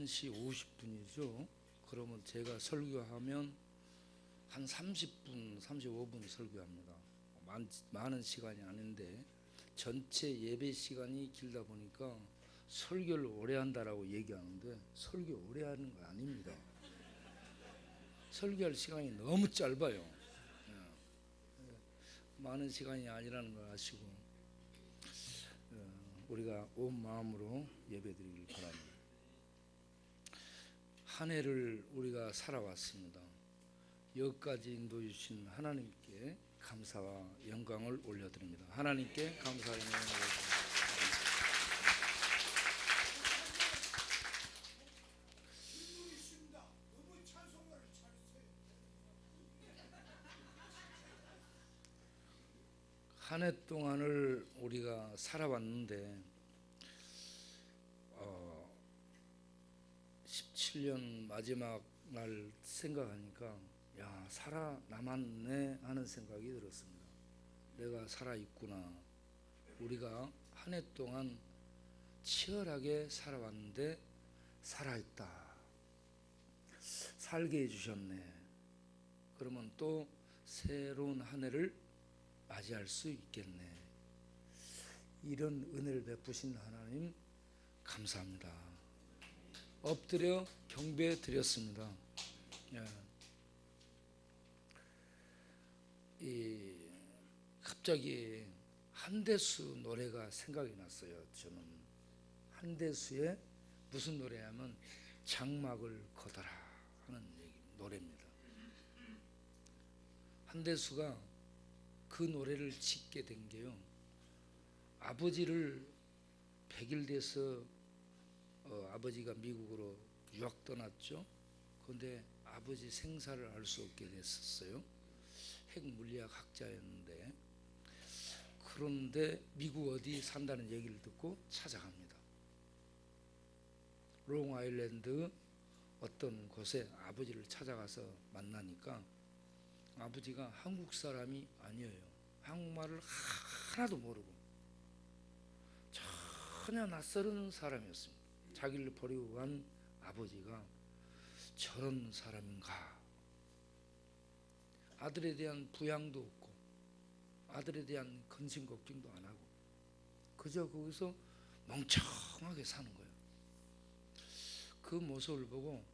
1시 50분이죠. 그러면 제가 설교하면 한 30분, 35분 설교합니다. 많은 시간이 아닌데 전체 예배 시간이 길다 보니까 설교를 오래 한다라고 얘기하는데 설교 오래 하는 거 아닙니다. 설교할 시간이 너무 짧아요. 많은 시간이 아니라는 걸 아시고 우리가 온 마음으로 예배드리길 바랍니다. 한 해를 우리가 살아왔습니다. 여기까지 인도해 주신 하나님께 감사와 영광을 올려드립니다. 하나님께 감사와 영광을 올려드립니다. 한 해 동안을 우리가 살아왔는데 17년 마지막 날 생각하니까 야, 살아남았네 하는 생각이 들었습니다. 내가 살아있구나. 우리가 한 해 동안 치열하게 살아왔는데 살아있다. 살게 해주셨네. 그러면 또 새로운 한 해를 맞이할 수 있겠네. 이런 은혜를 베푸신 하나님 감사합니다. 엎드려 경배 드렸습니다. 갑자기 한대수 노래가 생각이 났어요. 저는 한대수의 무슨 노래냐면 장막을 걷어라 하는 노래입니다. 한대수가 그 노래를 짓게 된 게요, 아버지를 100일 돼서 아버지가 미국으로 유학 떠났죠. 그런데 아버지 생사를 알 수 없게 됐었어요. 핵물리학 학자였는데, 그런데 미국 어디 산다는 얘기를 듣고 찾아갑니다. 롱아일랜드 어떤 곳에 아버지를 찾아가서 만나니까 아버지가 한국 사람이 아니에요. 한국말을 하나도 모르고 전혀 낯설은 사람이었습니다. 자기를 버리고 간 아버지가 저런 사람인가. 아들에 대한 부양도 없고 아들에 대한 근심 걱정도 안 하고 그저 거기서 멍청하게 사는 거예요. 그 모습을 보고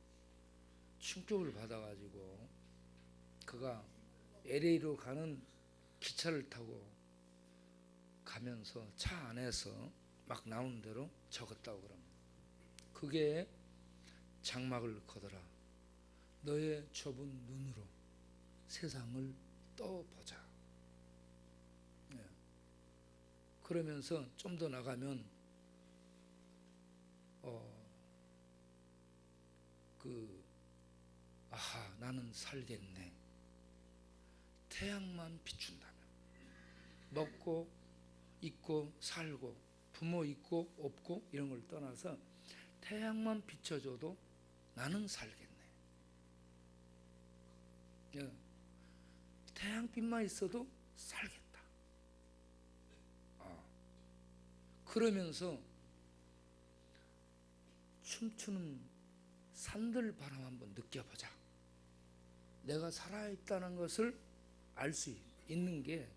충격을 받아가지고 그가 LA로 가는 기차를 타고 가면서 차 안에서 막 나오는 대로 적었다고 그럽니다. 그게 장막을 걷어라. 너의 좁은 눈으로 세상을 떠보자. 그러면서 좀 더 나가면 나는 살겠네. 태양만 비춘다면 먹고 있고 살고 부모 있고 없고 이런 걸 떠나서 태양만 비춰줘도 나는 살겠네. 태양빛만 있어도 살겠다. 그러면서 춤추는 산들 바람 한번 느껴보자. 내가 살아있다는 것을 알 수 있는 게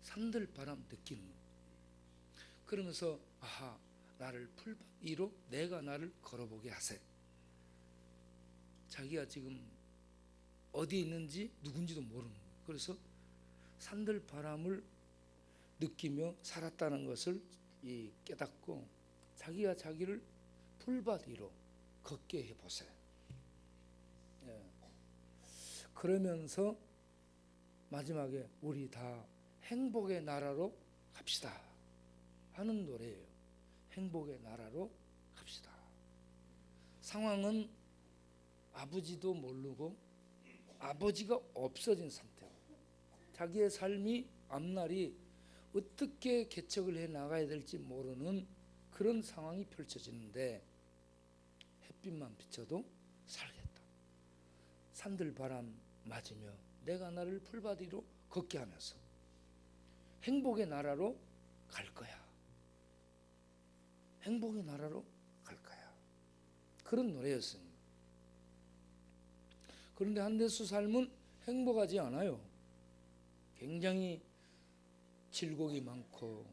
산들 바람 느끼는 거. 그러면서 나를 풀밭 위로 내가 나를 걸어보게 하세. 자기가 지금 어디 있는지 누군지도 모르는 거예요. 그래서 산들 바람을 느끼며 살았다는 것을 깨닫고 자기가 자기를 풀밭 위로 걷게 해보세요. 그러면서 마지막에 우리 다 행복의 나라로 갑시다 하는 노래예요. 행복의 나라로 갑시다. 상황은 아버지도 모르고 아버지가 없어진 상태고 자기의 삶이 앞날이 어떻게 개척을 해 나가야 될지 모르는 그런 상황이 펼쳐지는데 햇빛만 비춰도 살겠다. 산들 바람 맞으며 내가 나를 풀밭 위로 걷게 하면서 행복의 나라로 갈 거야. 행복의 나라로 갈 거야. 그런 노래였습니다. 그런데 한대수 삶은 행복하지 않아요. 굉장히 질곡이 많고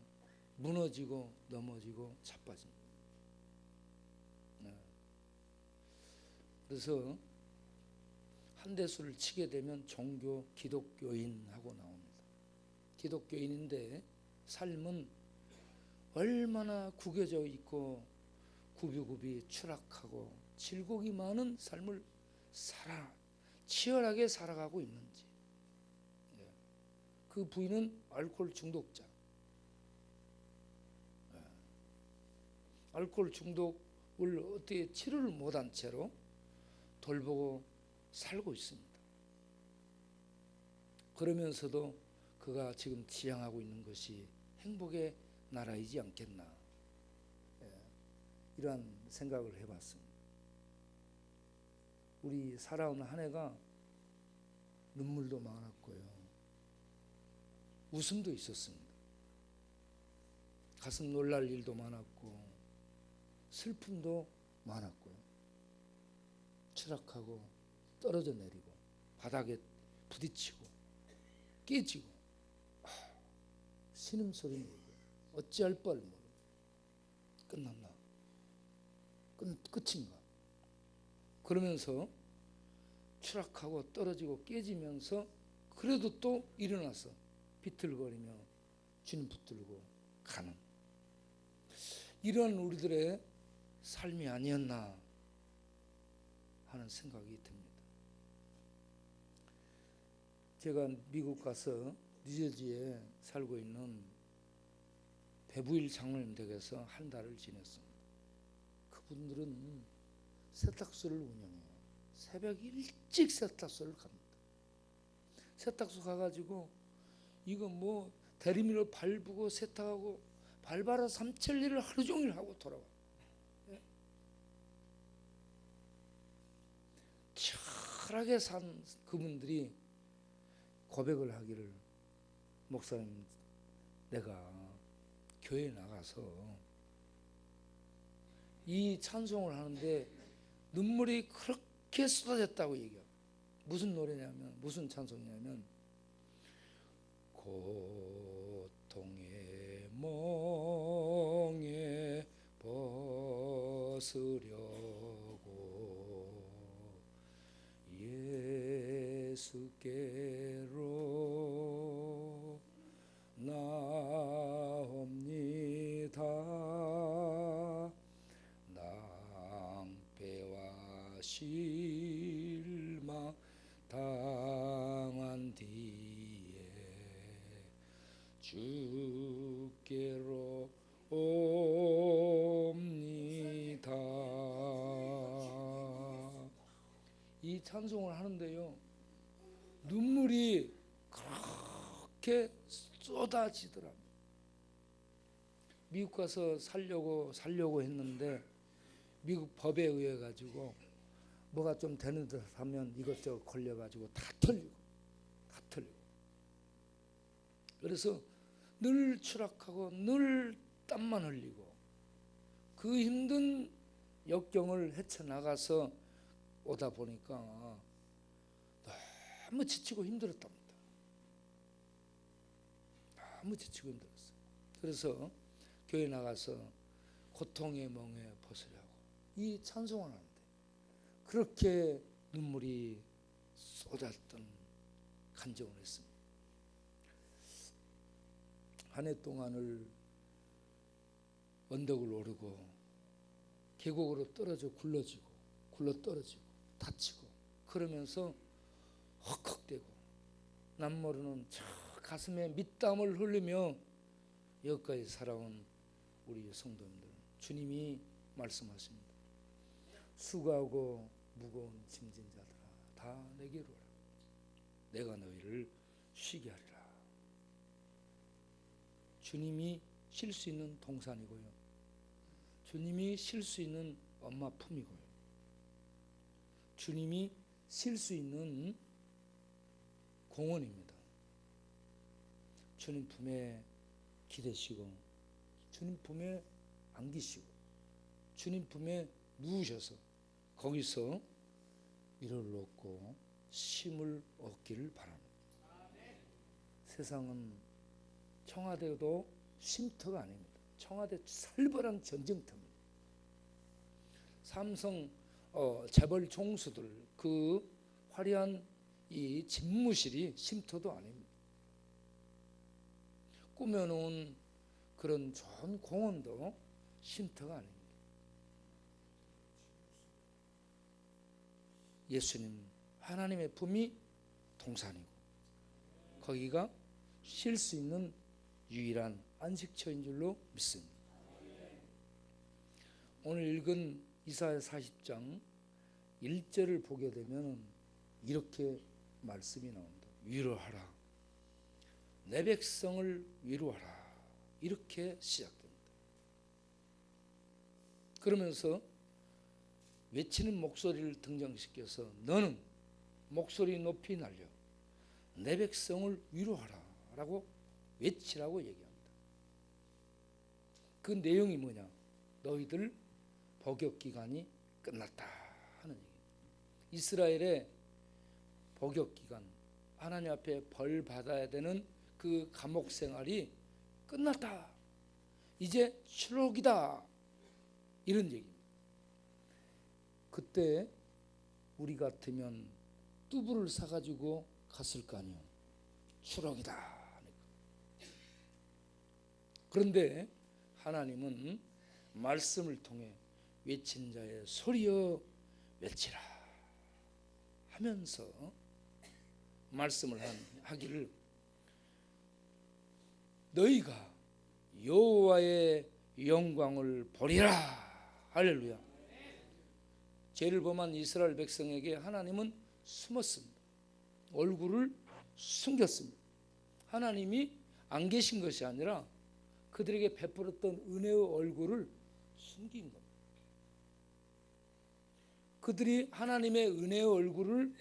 무너지고 넘어지고 자빠집니다. 그래서 한대수를 치게 되면 종교 기독교인하고 나옵니다. 기독교인인데 삶은 얼마나 구겨져 있고 구비구비 추락하고 질곡이 많은 삶을 치열하게 살아가고 있는지. 그 부인은 알코올 중독자. 알코올 중독을 어떻게 치료를 못한 채로 돌보고 살고 있습니다. 그러면서도 그가 지금 지향하고 있는 것이 행복의 나라이지 않겠나, 이러한 생각을 해봤습니다. 우리 살아온 한 해가 눈물도 많았고요, 웃음도 있었습니다. 가슴 놀랄 일도 많았고 슬픔도 많았고요, 추락하고 떨어져 내리고 바닥에 부딪히고 깨지고 신음소리 내고 어찌할 뻔 모르고 끝났나, 끝인가. 그러면서 추락하고 떨어지고 깨지면서 그래도 또 일어나서 비틀거리며 주님 붙들고 가는 이런 우리들의 삶이 아니었나 하는 생각이 듭니다. 제가 미국 가서 뉴저지에 살고 있는 배부일 장로님 댁에서 한 달을 지냈습니다. 그분들은 세탁소를 운영해요. 새벽 일찍 세탁소를 갑니다. 세탁소 가가지고 이거 뭐 대리미로 밟고 세탁하고 발바라 삼천리를 하루 종일 하고 돌아와. 치열하게 산 그분들이 고백을 하기를, 목사님, 내가 교회에 나가서 이 찬송을 하는데 눈물이 그렇게 쏟아졌다고 얘기해요. 무슨 노래냐면, 무슨 찬송이냐면, 고통의 멍에 벗으려고 예수께로 나옵니다. 낭패와 실망 당한 뒤에 주께로 옵니다. 이 찬송을 하는데요, 눈물이 그렇게 쏟아지더랍니다. 미국 가서 살려고 했는데 미국 법에 의해 가지고 뭐가 좀 되는 듯 하면 이것저것 걸려 가지고 다 털리고. 그래서 늘 추락하고 늘 땀만 흘리고 그 힘든 역경을 헤쳐나가서 오다 보니까 너무 지치고 힘들었답니다. 너무 지치고 힘들었어요. 그래서 교회 나가서 고통의 멍에 벗으려고 이 찬송을 하는데 그렇게 눈물이 쏟았던 간증을 했습니다. 한 해 동안을 언덕을 오르고 계곡으로 떨어져 굴러떨어지고 다치고 그러면서 헉헉대고 남 모르는 저 가슴에 밑땀을 흘리며 여기까지 살아온 우리 성도님들, 주님이 말씀하십니다. 수고하고 무거운 짐진 자들아 다 내게로 오라. 내가 너희를 쉬게 하리라. 주님이 쉴 수 있는 동산이고요, 주님이 쉴 수 있는 엄마 품이고요, 주님이 쉴 수 있는 공원입니다. 주님 품에 기대시고 주님 품에 안기시고 주님 품에 누우셔서 거기서 위로를 얻고 쉼을 얻기를 바랍니다. 세상은 청와대도 쉼터가 아닙니다. 청와대 살벌한 전쟁터입니다. 삼성 재벌 총수들 그 화려한 이 집무실이 쉼터도 아닙니다. 꾸며놓은 그런 좋은 공원도 쉼터가 아닙니다. 예수님 하나님의 품이 동산이고 거기가 쉴 수 있는 유일한 안식처인 줄로 믿습니다. 오늘 읽은 이사야 40장 1절을 보게 되면 이렇게 말씀이 나온다. 위로하라. 내 백성을 위로하라. 이렇게 시작됩니다. 그러면서 외치는 목소리를 등장시켜서 너는 목소리 높이 날려 내 백성을 위로하라 라고 외치라고 얘기합니다. 그 내용이 뭐냐? 너희들 복역기간이 끝났다 하는 얘기입니다. 이스라엘의 복역기간, 하나님 앞에 벌 받아야 되는 그 감옥 생활이 끝났다. 이제 출옥이다. 이런 얘기입니다. 그때 우리 같으면 뚜부를 사가지고 갔을 거 아니에요. 출옥이다. 그런데 하나님은 말씀을 통해 외친 자의 소리여 외치라 하면서 말씀을 하기를 너희가 여호와의 영광을 보리라. 할렐루야. 죄를 범한 이스라엘 백성에게 하나님은 숨었습니다. 얼굴을 숨겼습니다. 하나님이 안 계신 것이 아니라 그들에게 베풀었던 은혜의 얼굴을 숨긴 겁니다. 그들이 하나님의 은혜의 얼굴을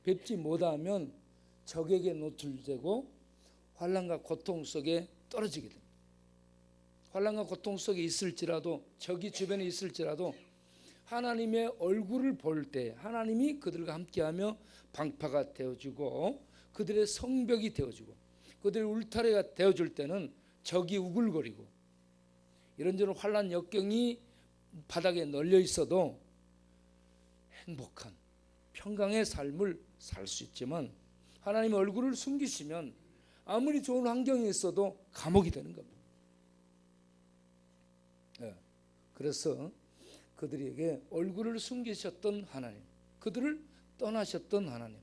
뵙지 못하면 적에게 노출되고 환난과 고통 속에 떨어지게 됩니다. 환난과 고통 속에 있을지라도 적이 주변에 있을지라도 하나님의 얼굴을 볼 때 하나님이 그들과 함께하며 방파가 되어주고 그들의 성벽이 되어주고 그들의 울타리가 되어줄 때는 적이 우글거리고 이런저런 환난 역경이 바닥에 널려 있어도 행복한 평강의 삶을 살 수 있지만 하나님의 얼굴을 숨기시면 아무리 좋은 환경에 있어도 감옥이 되는 겁니다. 그래서 그들에게 얼굴을 숨기셨던 하나님, 그들을 떠나셨던 하나님,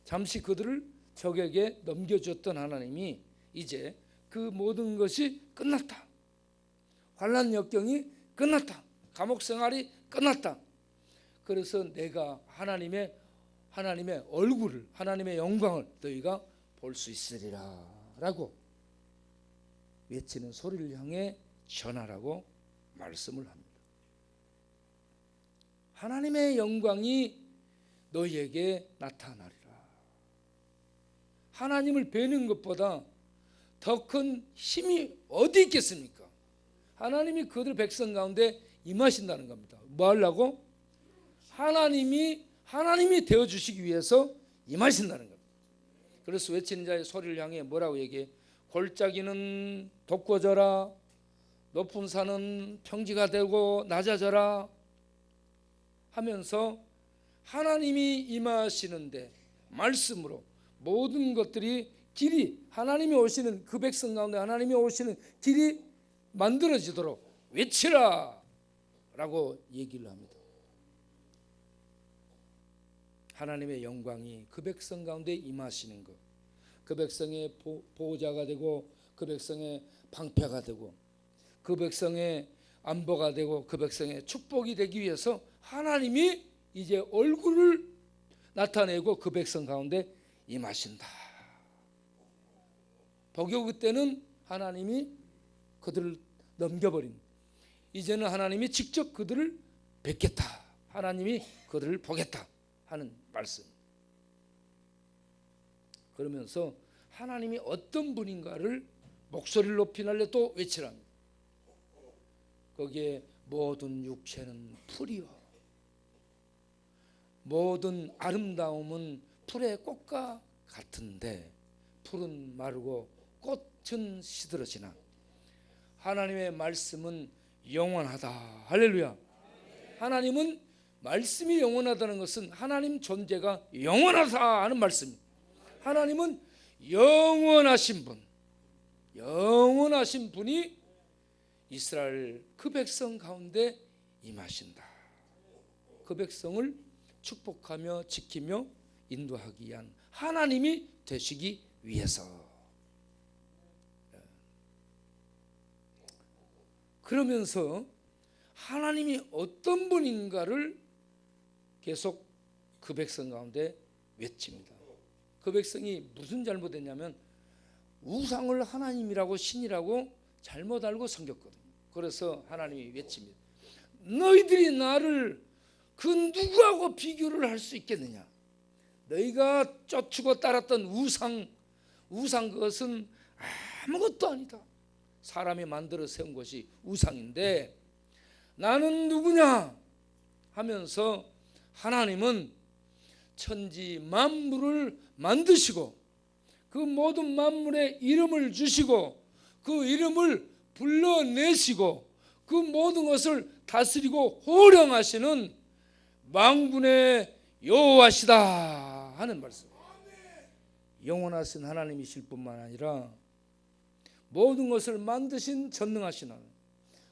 잠시 그들을 적에게 넘겨주었던 하나님이 이제 그 모든 것이 끝났다. 환난 역경이 끝났다. 감옥 생활이 끝났다. 그래서 내가 하나님의 얼굴을, 하나님의 영광을 너희가 볼 수 있으리라 라고 외치는 소리를 향해 전하라고 말씀을 합니다. 하나님의 영광이 너희에게 나타나리라. 하나님을 뵈는 것보다 더 큰 힘이 어디 있겠습니까? 하나님이 그들 백성 가운데 임하신다는 겁니다. 뭐 하려고? 하나님이 되어주시기 위해서 임하신다는 겁니다. 그래서 외치는 자의 소리를 향해 뭐라고 얘기해? 골짜기는 돋궈져라. 높은 산은 평지가 되고 낮아져라 하면서 하나님이 임하시는데 말씀으로 모든 것들이 길이 하나님이 오시는 그 백성 가운데 하나님이 오시는 길이 만들어지도록 외치라 라고 얘기를 합니다. 하나님의 영광이 그 백성 가운데 임하시는 것, 그 백성의 보호자가 되고 그 백성의 방패가 되고 그 백성의 안보가 되고 그 백성의 축복이 되기 위해서 하나님이 이제 얼굴을 나타내고 그 백성 가운데 임하신다. 복역 때는 하나님이 그들을 넘겨버린, 이제는 하나님이 직접 그들을 뵙겠다. 하나님이 그들을 보겠다 하는 말씀. 그러면서 하나님이 어떤 분인가를 목소리를 높이 날려 또 외치랍니다. 거기에 모든 육체는 풀이요 모든 아름다움은 풀의 꽃과 같은데 풀은 마르고 꽃은 시들어지나 하나님의 말씀은 영원하다. 할렐루야. 하나님은 말씀이 영원하다는 것은 하나님 존재가 영원하다 하는 말씀입니다. 하나님은 영원하신 분, 영원하신 분이 이스라엘 그 백성 가운데 임하신다. 그 백성을 축복하며 지키며 인도하기 위한 하나님이 되시기 위해서. 그러면서 하나님이 어떤 분인가를 계속 그 백성 가운데 외칩니다. 그 백성이 무슨 잘못했냐면 우상을 하나님이라고 신이라고 잘못 알고 섬겼거든요. 그래서 하나님이 외칩니다. 너희들이 나를 그 누구하고 비교를 할 수 있겠느냐. 너희가 쫓고 따랐던 우상 그것은 아무것도 아니다. 사람이 만들어 세운 것이 우상인데 나는 누구냐 하면서 하나님은 천지 만물을 만드시고 그 모든 만물에 이름을 주시고 그 이름을 불러내시고 그 모든 것을 다스리고 호령하시는 만군의 여호와시다 하는 말씀. 영원하신 하나님이실 뿐만 아니라 모든 것을 만드신 전능하신 하나님,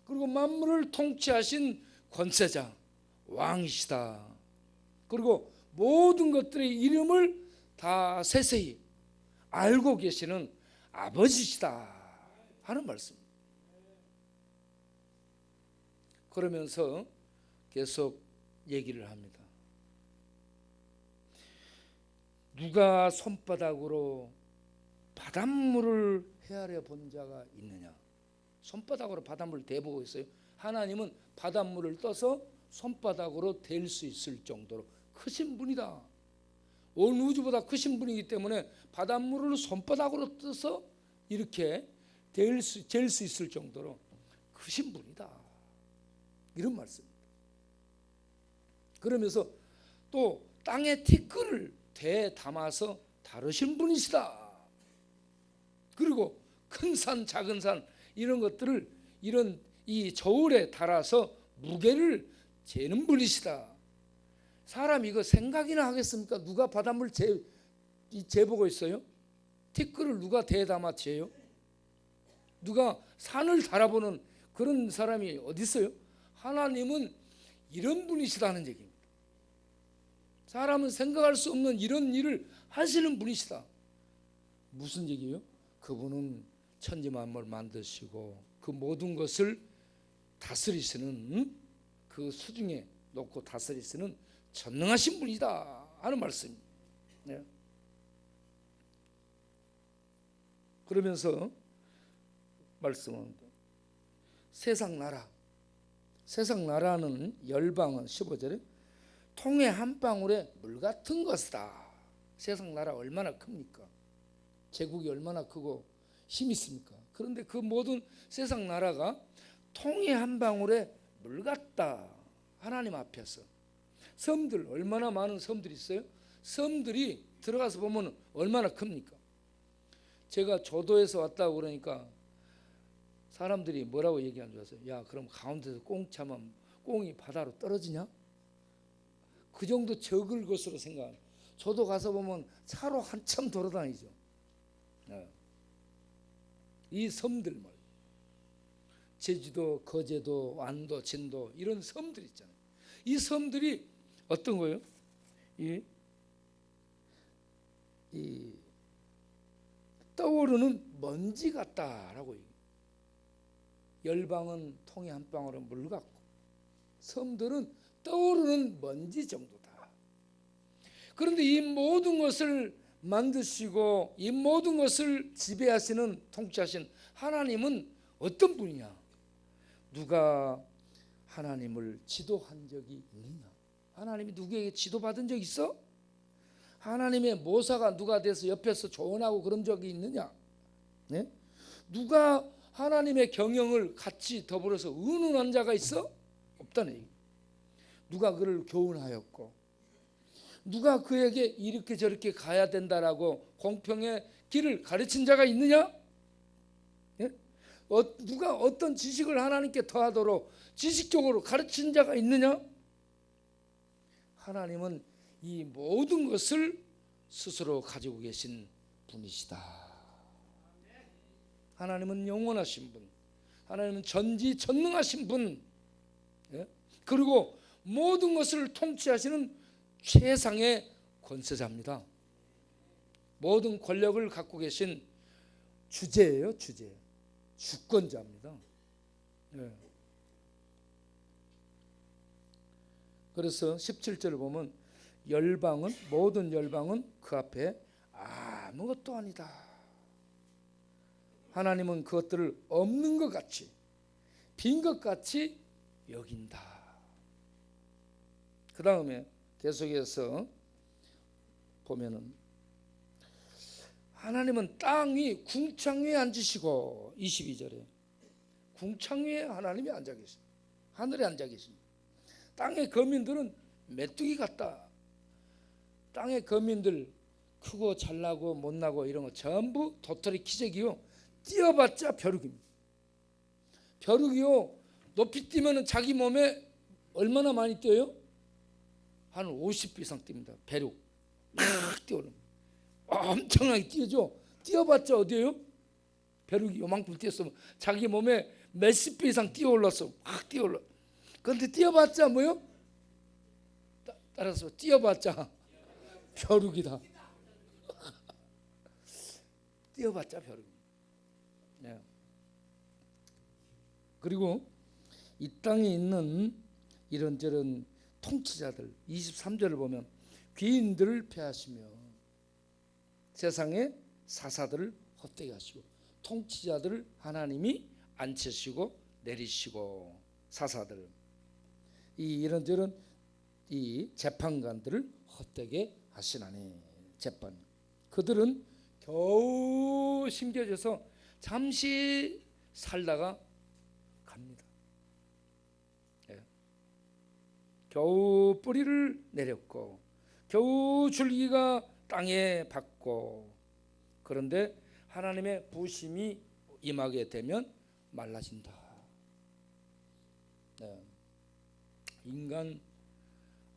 그리고 만물을 통치하신 권세자 왕이시다. 그리고 모든 것들의 이름을 다 세세히 알고 계시는 아버지시다 하는 말씀. 그러면서 계속 얘기를 합니다. 누가 손바닥으로 바닷물을 헤아려 본 자가 있느냐. 손바닥으로 바닷물을 대보고 있어요. 하나님은 바닷물을 떠서 손바닥으로 댈 수 있을 정도로 크신 분이다. 온 우주보다 크신 분이기 때문에 바닷물을 손바닥으로 떠서 이렇게 잴 수 있을 정도로 크신 분이다. 이런 말씀입니다. 그러면서 또 땅의 티끌을 대 담아서 다루신 분이시다. 그리고 큰 산 작은 산 이런 것들을 이런 이 저울에 달아서 무게를 재는 분이시다. 사람이 이거 생각이나 하겠습니까? 누가 바닷물 재보고 있어요? 티끌을 누가 대 담아 재요? 누가 산을 달아보는 그런 사람이 어디 있어요? 하나님은 이런 분이시다는 얘기입니다. 사람은 생각할 수 없는 이런 일을 하시는 분이시다. 무슨 얘기예요? 그분은 천지 만물을 만드시고 그 모든 것을 다스리시는 그 수중에 놓고 다스리시는 전능하신 분이다 하는 말씀입니다. 네. 그러면서 말씀은 세상 나라는 열방은 15절에 통에 한 방울의 물 같은 것이다. 세상 나라 얼마나 큽니까? 제국이 얼마나 크고 힘이 있습니까? 그런데 그 모든 세상 나라가 통에 한 방울의 물 같다. 하나님 앞에서 섬들 얼마나 많은 섬들이 있어요? 섬들이 들어가서 보면 얼마나 큽니까? 제가 조도에서 왔다고 그러니까 사람들이 뭐라고 얘기하는 줄 아세요? 야, 그럼 가운데서 꽁 차면 꽁이 바다로 떨어지냐? 그 정도 적을 것으로 생각해요. 저도 가서 보면 차로 한참 돌아다니죠. 이 섬들 말이에요. 제주도, 거제도, 완도, 진도 이런 섬들 있잖아요. 이 섬들이 어떤 거예요? 이 떠오르는 먼지 같다라고 얘기해요. 열방은 통에 한 방울의 물 같고 섬들은 떠오르는 먼지 정도다. 그런데 이 모든 것을 만드시고 이 모든 것을 지배하시는 통치하신 하나님은 어떤 분이냐? 누가 하나님을 지도한 적이 있느냐? 하나님이 누구에게 지도받은 적 있어? 하나님의 모사가 누가 돼서 옆에서 조언하고 그런 적이 있느냐? 네? 누가 하나님의 경영을 같이 더불어서 의논한 자가 있어? 없다네. 누가 그를 교훈하였고 누가 그에게 이렇게 저렇게 가야 된다라고 공평의 길을 가르친 자가 있느냐? 예? 누가 어떤 지식을 하나님께 더하도록 지식적으로 가르친 자가 있느냐? 하나님은 이 모든 것을 스스로 가지고 계신 분이시다. 하나님은 영원하신 분, 하나님은 전지전능하신 분, 예? 그리고 모든 것을 통치하시는 최상의 권세자입니다. 모든 권력을 갖고 계신 주제예요, 주제. 주권자입니다. 예. 그래서 17절을 보면 모든 열방은 그 앞에 아무것도 아니다. 하나님은 그것들을 없는 것 같이, 빈 것 같이 여긴다. 그 다음에 계속해서 보면은 하나님은 땅 위 궁창 위에 앉으시고, 22절에 궁창 위에 하나님이 앉아 계십니다. 하늘에 앉아 계십니다. 땅의 거민들은 메뚜기 같다. 땅의 거민들 크고 잘나고 못나고 이런 거 전부 도토리 키재기요, 뛰어봤자 벼룩입니다. 벼룩이요, 높이 뛰면 자기 몸에 얼마나 많이 뛰어요? 한 50배 이상 뜁니다. 벼룩 막 뛰어오는, 엄청나게 뛰어죠. 뛰어봤자 어디에요? 벼룩이 요만큼 뛰었으면 자기 몸에 몇십 배 이상 뛰어올랐어. 막 뛰어올라. 그런데 뛰어봤자 뭐요? 따라서 뛰어봤자 벼룩이다. 뛰어봤자 벼룩. 네. 그리고 이 땅에 있는 이런저런 통치자들, 23절을 보면 귀인들을 폐하시며 세상의 사사들을 헛되게 하시고, 통치자들을 하나님이 앉히시고 내리시고, 사사들, 이런저런 이 재판관들을 헛되게 하시나니, 재판, 그들은 겨우 심겨져서 잠시 살다가 갑니다. 예. 겨우 뿌리를 내렸고 겨우 줄기가 땅에 박고, 그런데 하나님의 부심이 임하게 되면 말라진다. 네. 인간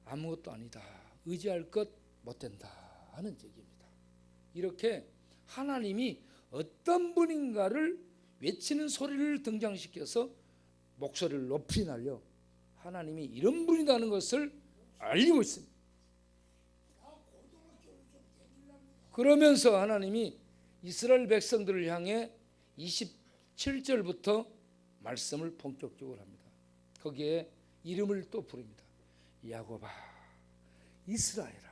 아무것도 아니다, 의지할 것 못된다 하는 얘기입니다. 이렇게 하나님이 어떤 분인가를 외치는 소리를 등장시켜서 목소리를 높이 날려 하나님이 이런 분이라는 것을 알리고 있습니다. 그러면서 하나님이 이스라엘 백성들을 향해 27절부터 말씀을 본격적으로 합니다. 거기에 이름을 또 부릅니다. 야곱아, 이스라엘아.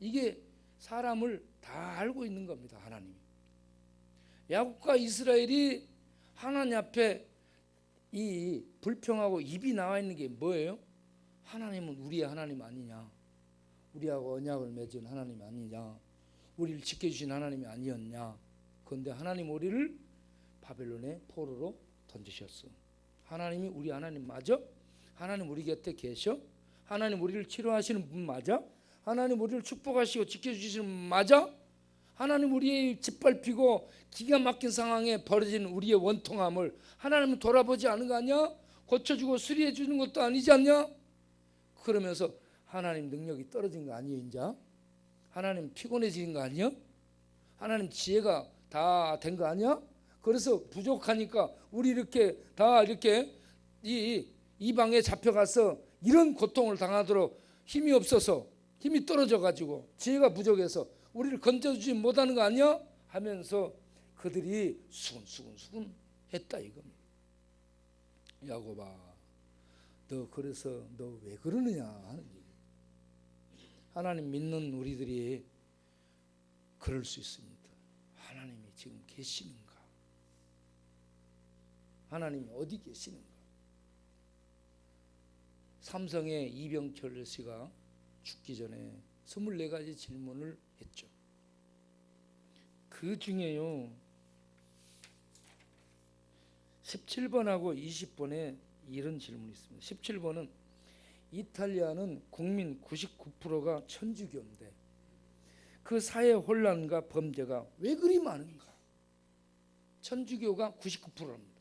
이게 사람을 다 알고 있는 겁니다. 하나님이. 야곱과 이스라엘이 하나님 앞에 이 불평하고 입이 나와 있는 게 뭐예요? 하나님은 우리의 하나님 아니냐, 우리하고 언약을 맺은 하나님 아니냐, 우리를 지켜주신 하나님이 아니었냐. 그런데 하나님 우리를 바벨론의 포로로 던지셨어. 하나님이 우리 하나님 맞아? 하나님 우리 곁에 계셔? 하나님 우리를 치료하시는 분 맞아? 하나님 우리를 축복하시고 지켜주시는 분 맞아? 하나님 우리의 짓밟히고 기가 막힌 상황에 벌어진 우리의 원통함을 하나님은 돌아보지 않은 거 아니야? 고쳐주고 수리해 주는 것도 아니지 않냐? 그러면서 하나님 능력이 떨어진 거 아니에요? 이제 하나님 피곤해지는 거 아니야? 하나님 지혜가 다 된 거 아니야? 그래서 부족하니까 우리 이렇게 다 이렇게 이 방에 잡혀가서 이런 고통을 당하도록 힘이 없어서, 힘이 떨어져 가지고 지혜가 부족해서 우리를 건져주지 못하는 거 아니야? 하면서 그들이 수근수근 했다 이겁니다. 야곱아, 너 그래서 너 왜 그러느냐 하는 얘기. 하나님 믿는 우리들이 그럴 수 있습니다. 하나님이 지금 계시는가? 하나님이 어디 계시는가? 삼성의 이병철 씨가 죽기 전에 24가지 질문을 했죠. 그 중에요 17번하고 20번에 이런 질문이 있습니다. 17번은 이탈리아는 국민 99%가 천주교인데 그 사회 혼란과 범죄가 왜 그리 많은가? 천주교가 99%입니다.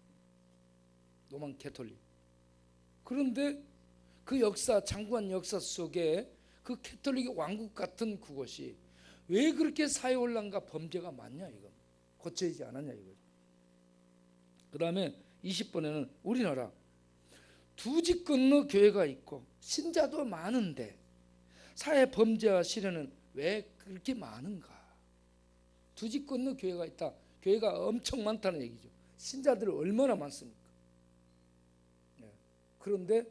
로만 캐톨릭. 그런데 그 역사, 장구한 역사 속에 그 캐톨릭의 왕국 같은 그곳이 왜 그렇게 사회 혼란과 범죄가 많냐 이거. 고쳐지지 않았냐 이거. 그다음에 20번에는 우리나라 두 집 건너 교회가 있고 신자도 많은데 사회 범죄와 시련은 왜 그렇게 많은가? 두 집 건너 교회가 있다. 교회가 엄청 많다는 얘기죠. 신자들이 얼마나 많습니까? 그런데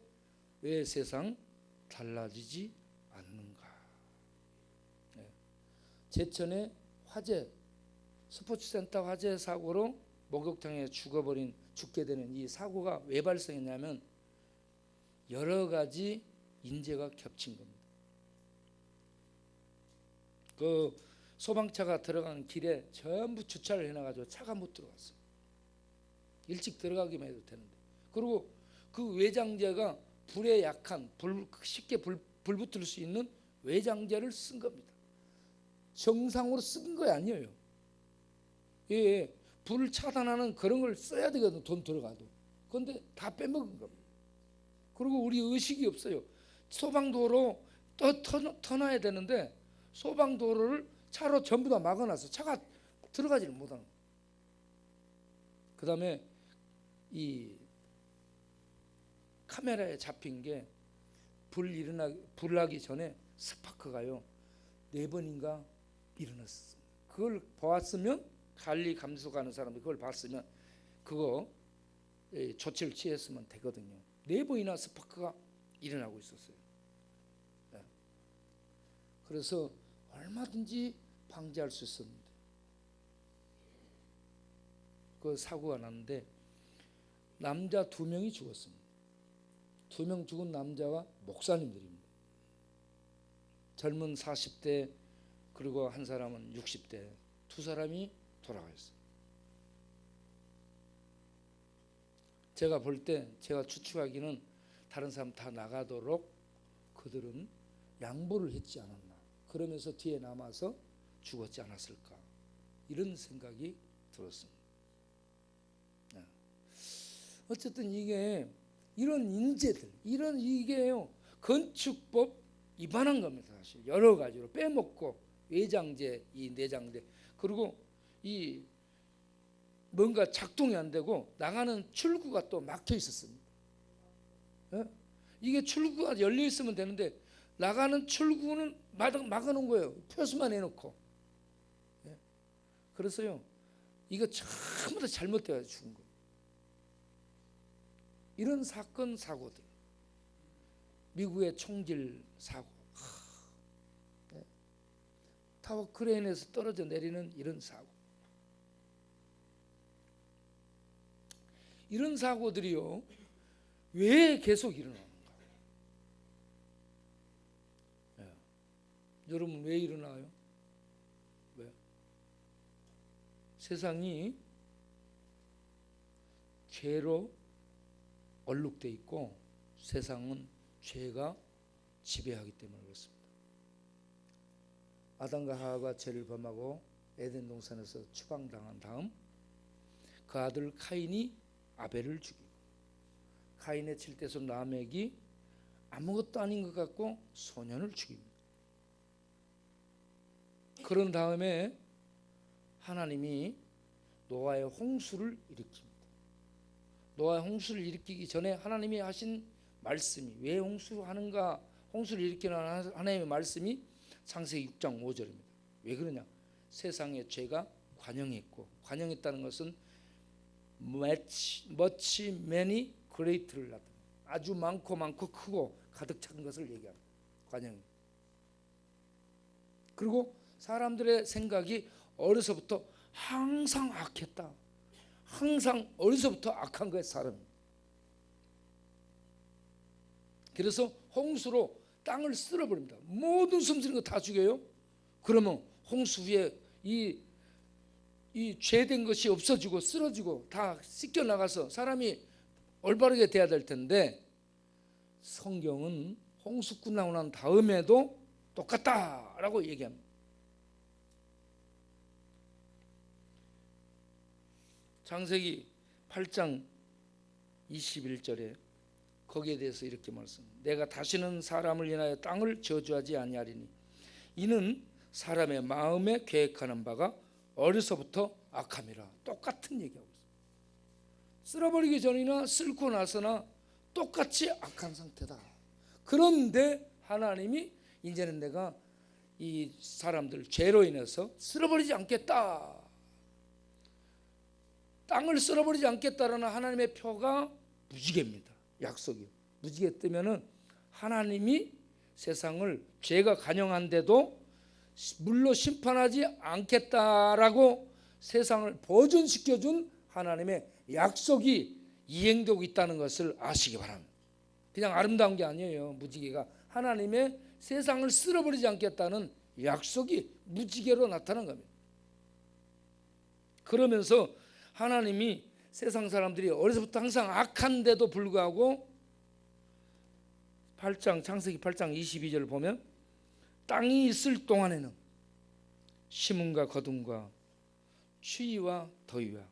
왜 세상 달라지지 않는가? 제천의 화재, 스포츠센터 화재 사고로 목욕탕에 죽게 되는 이 사고가 왜 발생했냐면 여러 가지 인재가 겹친 겁니다. 그 소방차가 들어간 길에 전부 주차를 해놔가지고 차가 못 들어갔어요. 일찍 들어가기만 해도 되는데. 그리고 그 외장재가 불에 약한, 쉽게 불 붙을 수 있는 외장재를 쓴 겁니다. 정상으로 쓴 거 아니에요. 예, 불을 차단하는 그런 걸 써야 되거든, 돈 들어가도. 그런데 다 빼먹은 겁니다. 그리고 우리 의식이 없어요. 소방도로 또 터놔야 되는데 소방도로를 차로 전부 다 막아놔서 차가 들어가지를 못하는 거예요. 그 다음에 이 카메라에 잡힌 게 불 나기 전에 스파크가요 4번인가 일어났습니다. 그걸 보았으면 관리 감독하는 사람이 그걸 봤으면 그거 조치를 취했으면 되거든요. 4번이나 스파크가 일어나고 있었어요. 그래서 얼마든지 방지할 수 있었는데 그 사고가 났는데 남자 2명이 죽었습니다. 2명 죽은 남자가 목사님들입니다. 젊은 40대 그리고 한 사람은 60대 2사람이 돌아가셨어요. 제가 볼 때 제가 추측하기는 다른 사람 다 나가도록 그들은 양보를 했지 않았나. 그러면서 뒤에 남아서 죽었지 않았을까. 이런 생각이 들었습니다. 어쨌든 이게 이런 인재들, 이게요 건축법 위반한 겁니다. 사실 여러 가지로 빼먹고 외장재, 이 내장재, 그리고 이 뭔가 작동이 안 되고 나가는 출구가 또 막혀 있었습니다. 이게 출구가 열려 있으면 되는데 나가는 출구는 막아놓은 거예요. 표수만 해놓고. 그래서요 이거 전부 다 잘못되어 죽은 거예요. 이런 사건 사고들, 미국의 총질 사고, 타워 크레인에서 떨어져 내리는 이런 사고, 이런 사고들이요 왜 계속 일어나는가? 여러분 왜 일어나요? 왜? 세상이 죄로 얼룩돼 있고 세상은 죄가 지배하기 때문에 그렇습니다. 아담과 하와가 죄를 범하고 에덴 동산에서 추방당한 다음 그 아들 카인이 아벨을 죽이고 카인의 칠대손 라멕이 아무것도 아닌 것 같고 소년을 죽입니다. 그런 다음에 하나님이 노아의 홍수를 일으킵니다. 노아의 홍수를 일으키기 전에 하나님이 하신 말씀이 왜 홍수하는가? 홍수를 일으키는 하나님의 말씀이 창세기 6장 5절입니다. 왜 그러냐? 세상의 죄가 관영했고, 관영했다는 것은 much, many, great를 나타내 아주 많고 크고 가득 찬 것을 얘기합니다. 관영. 그리고 사람들의 생각이 어려서부터 항상 악했다. 항상 어려서부터 악한 거예요, 사람이. 그래서 홍수로 땅을 쓸어버립니다. 모든 숨쉬는 거 다 죽여요. 그러면 홍수 후에 이 죄된 것이 없어지고 쓰러지고 다 씻겨 나가서 사람이 올바르게 돼야 될 텐데 성경은 홍수 끝나고 난 다음에도 똑같다라고 얘기합니다. 창세기 8장 21절에 거기에 대해서 이렇게 말씀합니다. 내가 다시는 사람을 인하여 땅을 저주하지 아니하리니 이는 사람의 마음에 계획하는 바가 어려서부터 악함이라. 똑같은 얘기하고 있어요. 쓸어버리기 전이나 쓸고 나서나 똑같이 악한 상태다. 그런데 하나님이 이제는 내가 이 사람들 죄로 인해서 쓸어버리지 않겠다, 땅을 쓸어버리지 않겠다라는 하나님의 표가 무지개입니다. 약속이 무지개 뜨면은 하나님이 세상을 죄가 간영한데도 물로 심판하지 않겠다라고 세상을 보존시켜준 하나님의 약속이 이행되고 있다는 것을 아시기 바랍니다. 그냥 아름다운 게 아니에요. 무지개가 하나님의 세상을 쓸어버리지 않겠다는 약속이 무지개로 나타난 겁니다. 그러면서 하나님이 세상 사람들이 어려서부터 항상 악한데도 불구하고 창세기 8장 22절을 보면 땅이 있을 동안에는 심음과 거둠과 추위와 더위와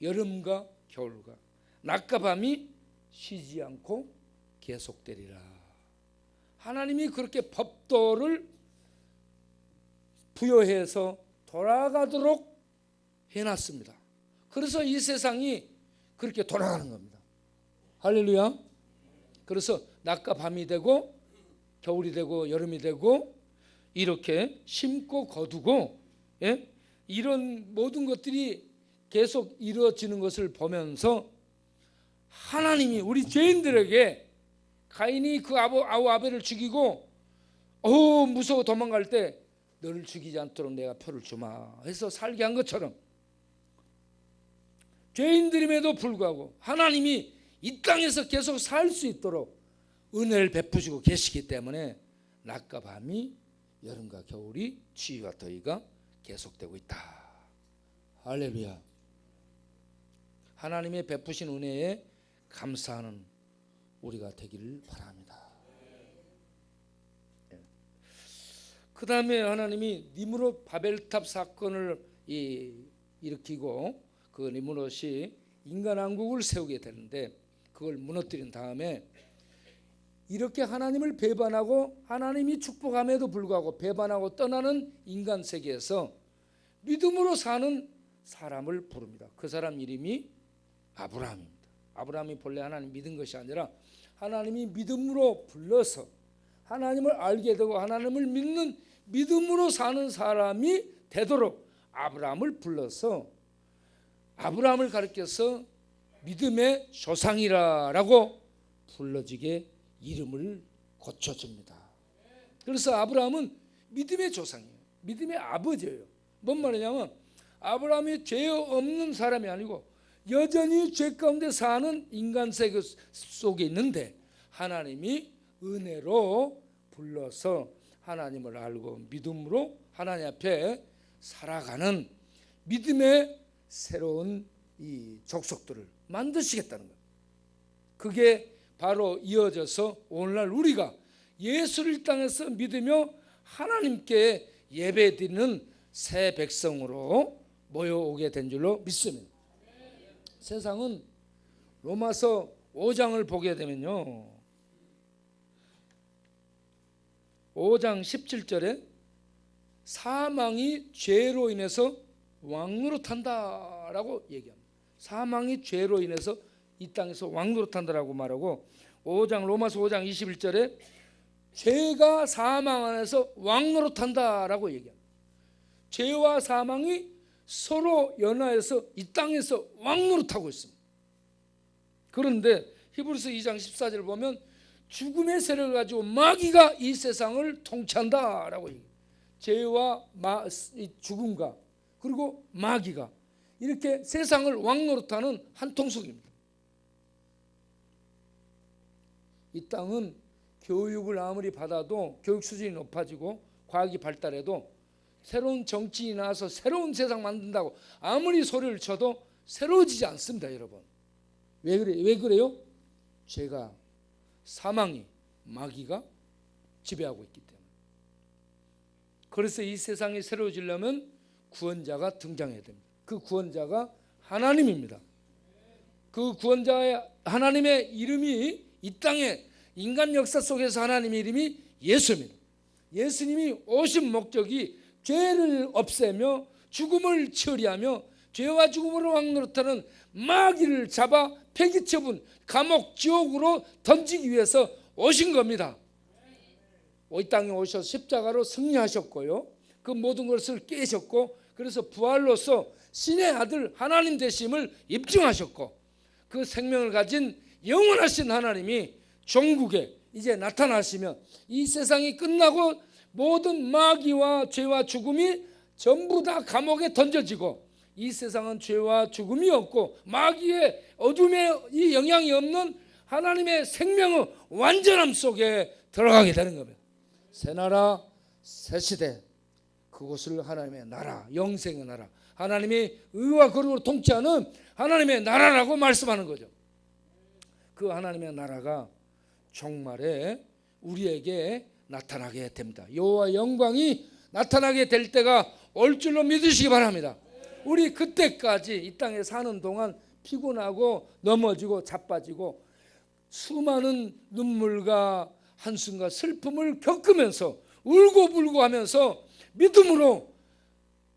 여름과 겨울과 낮과 밤이 쉬지 않고 계속되리라. 하나님이 그렇게 법도를 부여해서 돌아가도록 해놨습니다. 그래서 이 세상이 그렇게 돌아가는 겁니다. 할렐루야. 그래서 낮과 밤이 되고 겨울이 되고 여름이 되고 이렇게 심고 거두고, 이런 모든 것들이 계속 이루어지는 것을 보면서 하나님이 우리 죄인들에게 가인이 그 아벨을 죽이고 무서워 도망갈 때 너를 죽이지 않도록 내가 표를 주마 해서 살게 한 것처럼 죄인들임에도 불구하고 하나님이 이 땅에서 계속 살 수 있도록 은혜를 베푸시고 계시기 때문에 낮과 밤이 여름과 겨울이 추위와 더위가 계속되고 있다. 할렐루야. 하나님의 베푸신 은혜에 감사하는 우리가 되기를 바랍니다. 그 다음에 하나님이 니므롯 바벨탑 사건을 일으키고 그 니므롯이 인간 왕국을 세우게 되는데 그걸 무너뜨린 다음에 이렇게 하나님을 배반하고 하나님이 축복함에도 불구하고 배반하고 떠나는 인간 세계에서 믿음으로 사는 사람을 부릅니다. 그 사람 이름이 아브라함입니다. 아브라함이 본래 하나님 믿은 것이 아니라 하나님이 믿음으로 불러서 하나님을 알게 되고 하나님을 믿는 믿음으로 사는 사람이 되도록 아브라함을 불러서 아브라함을 가리켜서 믿음의 조상이라고 불러지게 이름을 고쳐줍니다. 그래서 아브라함은 믿음의 조상이에요. 믿음의 아버지예요. 뭔 말이냐면 아브라함이 죄 없는 사람이 아니고 여전히 죄 가운데 사는 인간 세계 속에 있는데 하나님이 은혜로 불러서 하나님을 알고 믿음으로 하나님 앞에 살아가는 믿음의 새로운 이 족속들을 만드시겠다는 거예요. 그게 바로 이어져서 오늘날 우리가 예수를 이 땅에서 믿으며 하나님께 예배드리는 새 백성으로 모여오게 된 줄로 믿습니다. 세상은 로마서 5장을 보게 되면요, 5장 17절에 사망이 죄로 인해서 왕노릇한다라고 얘기합니다. 사망이 죄로 인해서 이 땅에서 왕노릇한다라고 말하고 로마서 5장 21절에 죄가 사망 안에서 왕노릇한다라고 얘기합니다. 죄와 사망이 서로 연하여서 이 땅에서 왕노릇하고 있습니다. 그런데 히브리서 2장 14절을 보면 죽음의 세력을 가지고 마귀가 이 세상을 통치한다라고 얘기해요. 죄와 죽음과 그리고 마귀가 이렇게 세상을 왕노릇하는 한 통속입니다. 이 땅은 교육을 아무리 받아도 교육 수준이 높아지고 과학이 발달해도 새로운 정치인이 나와서 새로운 세상 만든다고 아무리 소리를 쳐도 새로워지지 않습니다, 여러분. 왜 그래요? 죄가, 사망이, 마귀가 지배하고 있기 때문에. 그래서 이 세상이 새로워지려면 구원자가 등장해야 됩니다. 그 구원자가 하나님입니다. 그 구원자의 하나님의 이름이 이 땅에 인간 역사 속에서 하나님의 이름이 예수입니다. 예수님이 오신 목적이 죄를 없애며 죽음을 처리하며 죄와 죽음으로 왕노릇하는 마귀를 잡아 폐기처분 감옥 지옥으로 던지기 위해서 오신 겁니다. 이 땅에 오셔서 십자가로 승리하셨고요, 그 모든 것을 깨셨고, 그래서 부활로서 신의 아들 하나님 되심을 입증하셨고, 그 생명을 가진 영원하신 하나님이 종국에 이제 나타나시면 이 세상이 끝나고 모든 마귀와 죄와 죽음이 전부 다 감옥에 던져지고, 이 세상은 죄와 죽음이 없고 마귀의 어둠의 이 영향이 없는 하나님의 생명의 완전함 속에 들어가게 되는 겁니다. 새 나라 새 시대, 그곳을 하나님의 나라, 영생의 나라, 하나님의 의와 거룩으로 통치하는 하나님의 나라라고 말씀하는 거죠. 그 하나님의 나라가 종말에 우리에게 나타나게 됩니다. 여호와 영광이 나타나게 될 때가 올 줄로 믿으시기 바랍니다. 우리 그때까지 이 땅에 사는 동안 피곤하고 넘어지고 자빠지고 수많은 눈물과 한숨과 슬픔을 겪으면서 울고불고 하면서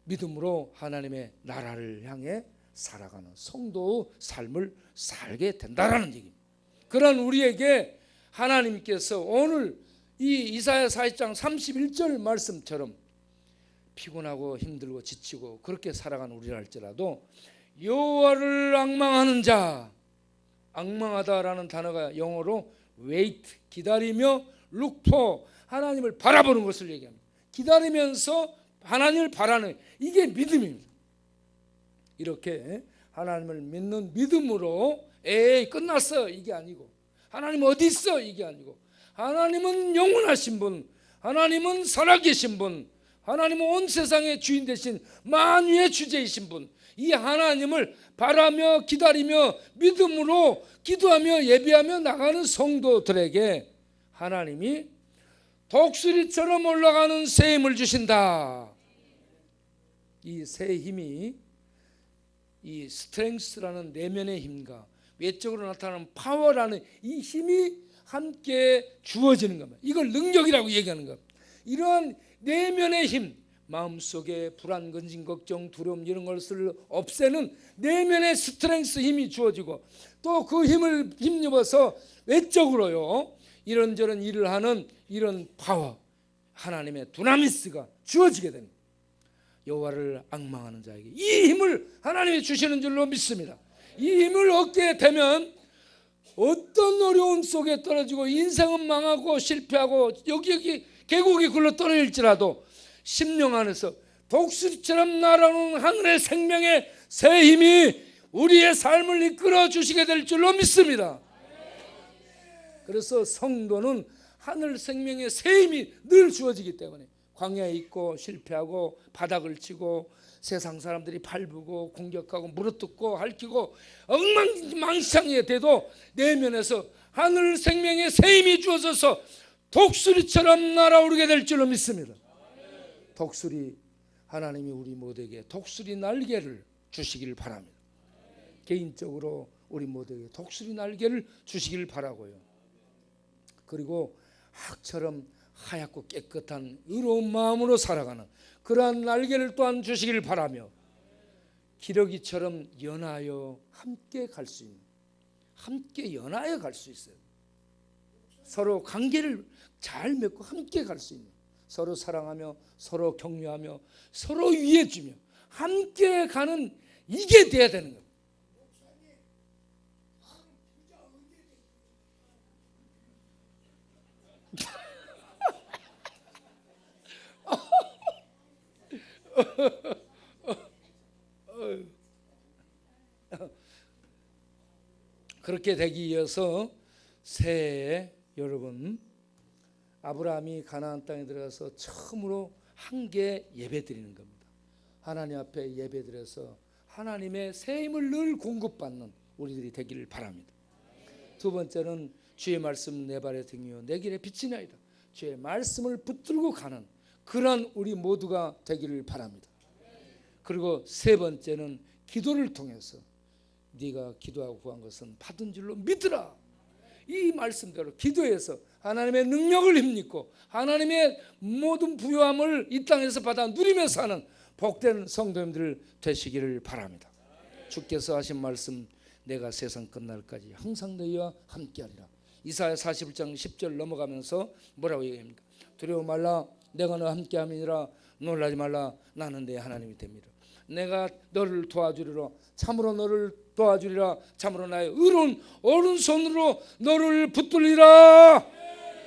믿음으로 하나님의 나라를 향해 살아가는 성도의 삶을 살게 된다라는 얘기입니다. 그런 우리에게 하나님께서 오늘 이 이사야 40장 31절 말씀처럼 피곤하고 힘들고 지치고 그렇게 살아가는 우리라 할지라도 여호와를 앙망하는 자, 앙망하다라는 단어가 영어로 wait, 기다리며 look for, 하나님을 바라보는 것을 얘기합니다. 기다리면서 하나님을 바라는, 이게 믿음입니다. 이렇게 하나님을 믿는 믿음으로 에이 끝났어 이게 아니고, 하나님 어디 있어 이게 아니고, 하나님은 영원하신 분, 하나님은 살아계신 분, 하나님은 온 세상의 주인 되신 만유의 주제이신 분, 이 하나님을 바라며 기다리며 믿음으로 기도하며 예배하며 나가는 성도들에게 하나님이 독수리처럼 올라가는 새 힘을 주신다. 이 새 힘이 이 스트렝스라는 내면의 힘과 외적으로 나타나는 파워라는 이 힘이 함께 주어지는 겁니다. 이걸 능력이라고 얘기하는 겁니다. 이러한 내면의 힘, 마음속에 불안, 근심, 걱정, 두려움 이런 것을 없애는 내면의 스트렝스 힘이 주어지고, 또 그 힘을 힘입어서 외적으로요 이런저런 일을 하는 이런 파워, 하나님의 두나미스가 주어지게 됩니다. 여호와를 앙망하는 자에게 이 힘을 하나님이 주시는 줄로 믿습니다. 이 힘을 얻게 되면 어떤 어려움 속에 떨어지고 인생은 망하고 실패하고 여기 계곡이 굴러 떨어질지라도 심령 안에서 독수리처럼 날아오는 하늘의 생명의 새 힘이 우리의 삶을 이끌어 주시게 될 줄로 믿습니다. 그래서 성도는 하늘 생명의 새 힘이 늘 주어지기 때문에 광야에 있고 실패하고 바닥을 치고 세상 사람들이 밟고 공격하고 물어뜯고 핥히고 엉망진창이 돼도 내면에서 하늘 생명의 새 힘이 주어져서 독수리처럼 날아오르게 될 줄로 믿습니다. 독수리, 하나님이 우리 모두에게 독수리 날개를 주시기를 바랍니다. 개인적으로 우리 모두에게 독수리 날개를 주시기를 바라고요. 그리고 학처럼 하얗고 깨끗한 의로운 마음으로 살아가는 그러한 날개를 또한 주시기를 바라며, 기러기처럼 연하여 함께 갈 수 있는, 함께 연하여 갈 수 있어요. 서로 관계를 잘 맺고 함께 갈 수 있는, 서로 사랑하며 서로 격려하며 서로 위해주며 함께 가는, 이게 돼야 되는 거예요. 그렇게 되기 위해서 새해에 여러분, 아브라함이 가나안 땅에 들어가서 처음으로 한개 예배 드리는 겁니다. 하나님 앞에 예배 드려서 하나님의 새 힘을 늘 공급받는 우리들이 되기를 바랍니다. 두 번째는 주의 말씀 내 발의 등이요 내 길의 빛이나이다. 주의 말씀을 붙들고 가는 그런 우리 모두가 되기를 바랍니다. 그리고 세 번째는 기도를 통해서 네가 기도하고 구한 것은 받은 줄로 믿으라. 이 말씀대로 기도해서 하나님의 능력을 힘입고 하나님의 모든 부요함을 이 땅에서 받아 누리며 사는 복된 성도님들 되시기를 바랍니다. 주께서 하신 말씀, 내가 세상 끝날까지 항상 너희와 함께하리라. 이사야 41장 10절 넘어가면서 뭐라고 얘기합니까? 두려워 말라, 내가 너와 함께함이니라. 놀라지 말라, 나는 내 하나님이 됩니다. 내가 너를 도와주리라. 참으로 너를 도와주리라. 참으로 나의 의로운 오른손으로 너를 붙들리라.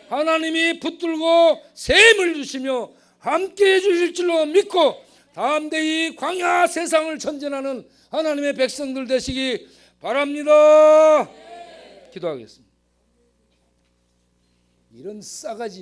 하나님이 붙들고 셈을 주시며 함께해 주실 줄로 믿고 담대히 광야 세상을 전전하는 하나님의 백성들 되시기 바랍니다. 기도하겠습니다. 이런 싸가지